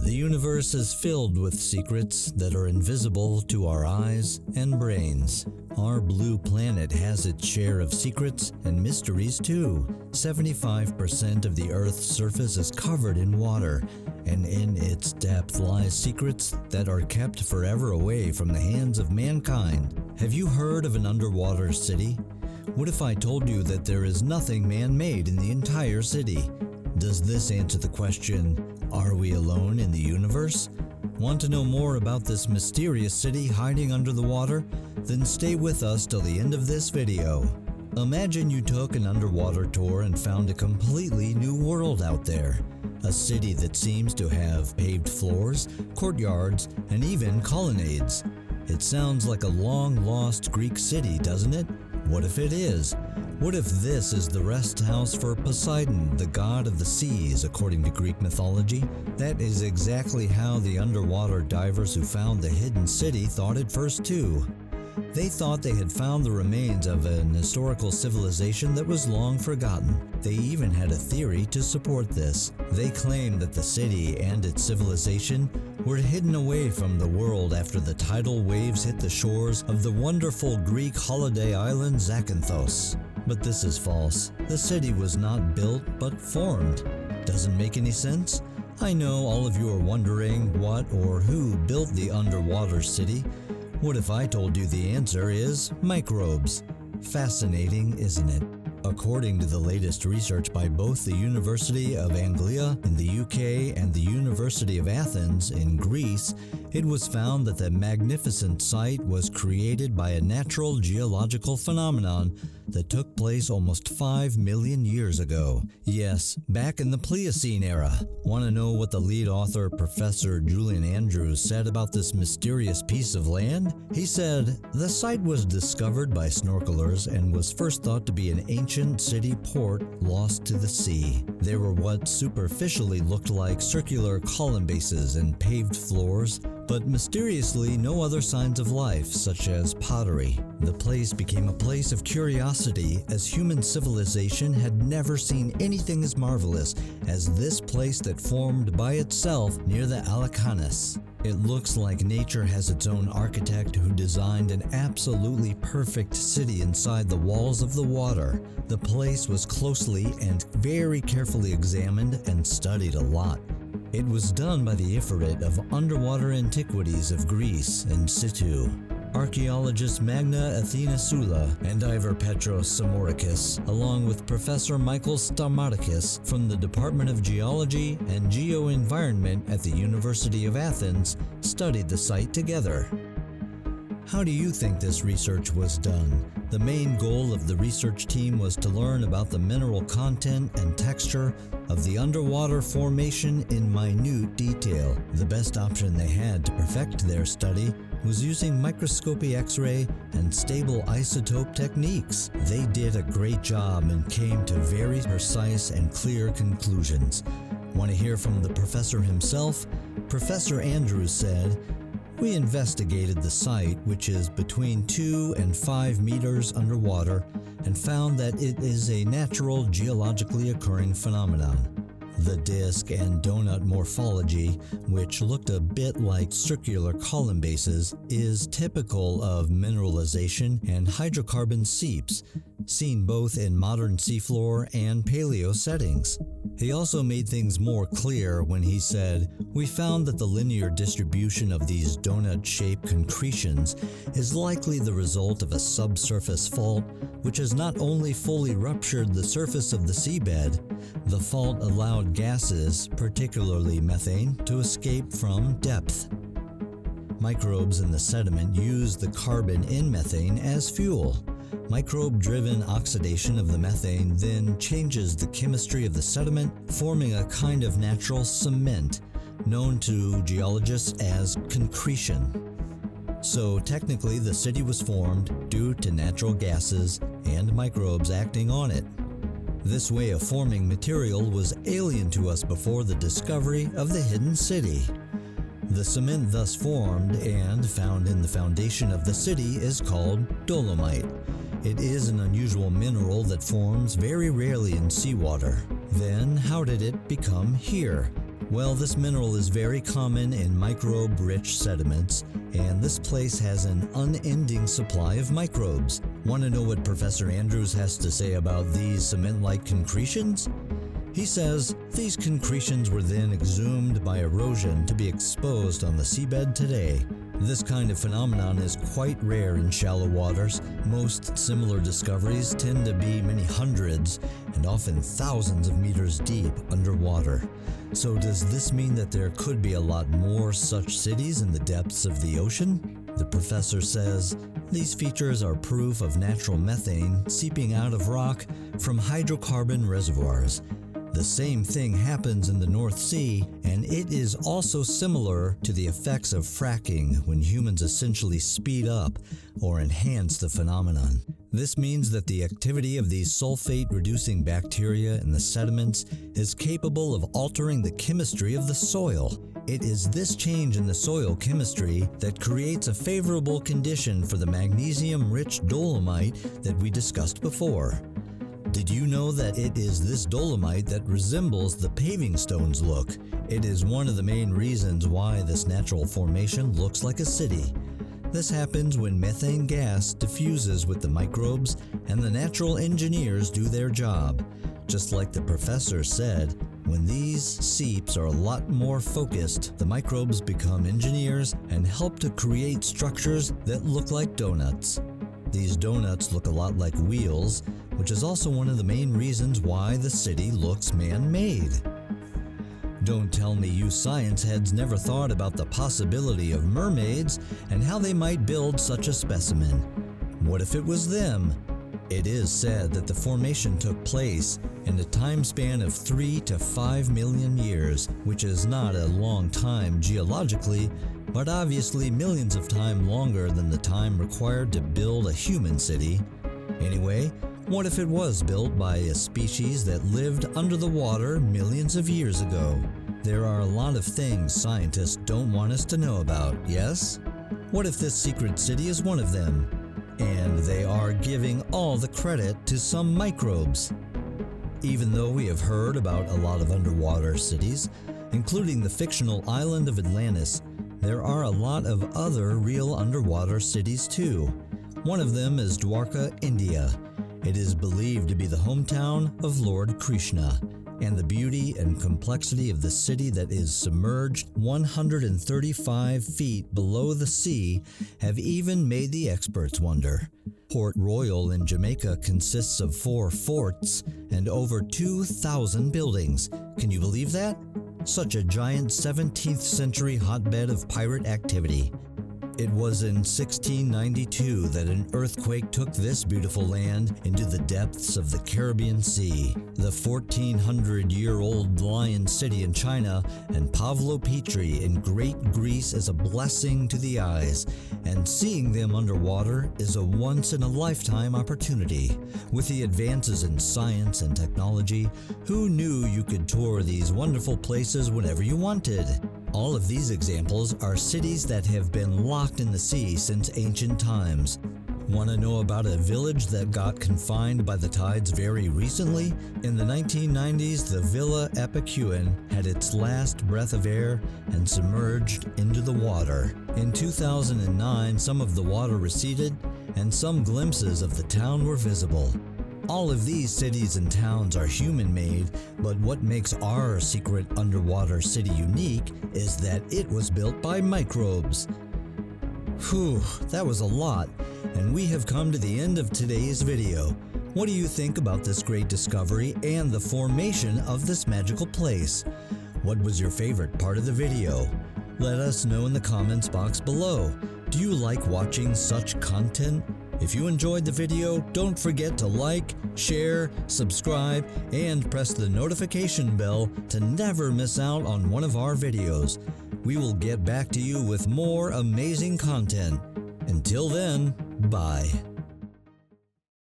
The universe is filled with secrets that are invisible to our eyes and brains. Our blue planet has its share of secrets and mysteries too. 75% of the Earth's surface is covered in water, and in its depth lies secrets that are kept forever away from the hands of mankind. Have you heard of an underwater city? What if I told you that there is nothing man-made in the entire city? Does this answer the question, are we alone in the universe? Want to know more about this mysterious city hiding under the water? Then stay with us till the end of this video. Imagine you took an underwater tour and found a completely new world out there. A city that seems to have paved floors, courtyards, and even colonnades. It sounds like a long-lost Greek city, doesn't it? What if it is? What if this is the rest house for Poseidon, the god of the seas, according to Greek mythology? That is exactly how the underwater divers who found the hidden city thought at first too. They thought they had found the remains of an historical civilization that was long forgotten. They even had a theory to support this. They claimed that the city and its civilization were hidden away from the world after the tidal waves hit the shores of the wonderful Greek holiday island Zakynthos. But this is false. The city was not built but formed. Doesn't make any sense? I know all of you are wondering what or who built the underwater city. What if I told you the answer is microbes? Fascinating, isn't it? According to the latest research by both the University of Anglia in the UK and the University of Athens in Greece, it was found that the magnificent site was created by a natural geological phenomenon that took place almost 5 million years ago. Yes, back in the Pliocene era. Want to know what the lead author, Professor Julian Andrews, said about this mysterious piece of land? He said, "The site was discovered by snorkelers and was first thought to be an ancient city port lost to the sea. There were what superficially looked like circular column bases and paved floors, but mysteriously no other signs of life, such as pottery. The place became a place of curiosity, as human civilization had never seen anything as marvelous as this place that formed by itself near the Alecanis. It looks like nature has its own architect who designed an absolutely perfect city inside the walls of the water. The place was closely and very carefully examined and studied a lot. It was done by the Ifrit of Underwater Antiquities of Greece in situ. Archaeologist Magna Athena Sula and diver Petros Samorakis, along with Professor Michael Stamatakis from the Department of Geology and Geoenvironment at the University of Athens, studied the site together. How do you think this research was done? The main goal of the research team was to learn about the mineral content and texture of the underwater formation in minute detail. The best option they had to perfect their study was using microscopy X-ray and stable isotope techniques. They did a great job and came to very precise and clear conclusions. Want to hear from the professor himself? Professor Andrews said, "We investigated the site, which is between 2 and 5 meters underwater, and found that it is a natural geologically occurring phenomenon. The disc and donut morphology, which looked a bit like circular column bases, is typical of mineralization and hydrocarbon seeps, seen both in modern seafloor and paleo settings." He also made things more clear when he said, "We found that the linear distribution of these donut-shaped concretions is likely the result of a subsurface fault which has not only fully ruptured the surface of the seabed, the fault allowed gases, particularly methane, to escape from depth. Microbes in the sediment use the carbon in methane as fuel. Microbe-driven oxidation of the methane then changes the chemistry of the sediment, forming a kind of natural cement, known to geologists as concretion. So technically the city was formed due to natural gases and microbes acting on it. This way of forming material was alien to us before the discovery of the hidden city. The cement thus formed and found in the foundation of the city is called dolomite. It is an unusual mineral that forms very rarely in seawater. Then, how did it become here? Well, this mineral is very common in microbe-rich sediments, and this place has an unending supply of microbes. Want to know what Professor Andrews has to say about these cement-like concretions? He says, these concretions were then exhumed by erosion to be exposed on the seabed today. This kind of phenomenon is quite rare in shallow waters. Most similar discoveries tend to be many hundreds and often thousands of meters deep underwater. So does this mean that there could be a lot more such cities in the depths of the ocean? The professor says, these features are proof of natural methane seeping out of rock from hydrocarbon reservoirs. The same thing happens in the North Sea, and it is also similar to the effects of fracking when humans essentially speed up or enhance the phenomenon. This means that the activity of these sulfate-reducing bacteria in the sediments is capable of altering the chemistry of the soil. It is this change in the soil chemistry that creates a favorable condition for the magnesium-rich dolomite that we discussed before. Did you know that it is this dolomite that resembles the paving stones look? It is one of the main reasons why this natural formation looks like a city. This happens when methane gas diffuses with the microbes and the natural engineers do their job. Just like the professor said, when these seeps are a lot more focused, the microbes become engineers and help to create structures that look like donuts. These donuts look a lot like wheels, which is also one of the main reasons why the city looks man-made. Don't tell me you science heads never thought about the possibility of mermaids and how they might build such a specimen. What if it was them? It is said that the formation took place in a time span of 3 to 5 million years, which is not a long time geologically, but obviously millions of times longer than the time required to build a human city. Anyway, what if it was built by a species that lived under the water millions of years ago? There are a lot of things scientists don't want us to know about, yes? What if this secret city is one of them? And they are giving all the credit to some microbes. Even though we have heard about a lot of underwater cities, including the fictional island of Atlantis, there are a lot of other real underwater cities too. One of them is Dwarka, India. It is believed to be the hometown of Lord Krishna, and the beauty and complexity of the city that is submerged 135 feet below the sea have even made the experts wonder. Port Royal in Jamaica consists of 4 forts and over 2,000 buildings. Can you believe that? Such a giant 17th century hotbed of pirate activity. It was in 1692 that an earthquake took this beautiful land into the depths of the Caribbean Sea. The 1,400-year-old Lion City in China and Pavlo Petri in Great Greece is a blessing to the eyes, and seeing them underwater is a once-in-a-lifetime opportunity. With the advances in science and technology, who knew you could tour these wonderful places whenever you wanted? All of these examples are cities that have been locked in the sea since ancient times. Want to know about a village that got confined by the tides very recently? In the 1990s, the Villa Epicuan had its last breath of air and submerged into the water. In 2009, some of the water receded and some glimpses of the town were visible. All of these cities and towns are human-made, but what makes our secret underwater city unique is that it was built by microbes. Whew, that was a lot, and we have come to the end of today's video. What do you think about this great discovery and the formation of this magical place? What was your favorite part of the video? Let us know in the comments box below. Do you like watching such content? If you enjoyed the video, don't forget to like, share, subscribe, and press the notification bell to never miss out on one of our videos. We will get back to you with more amazing content. Until then, bye.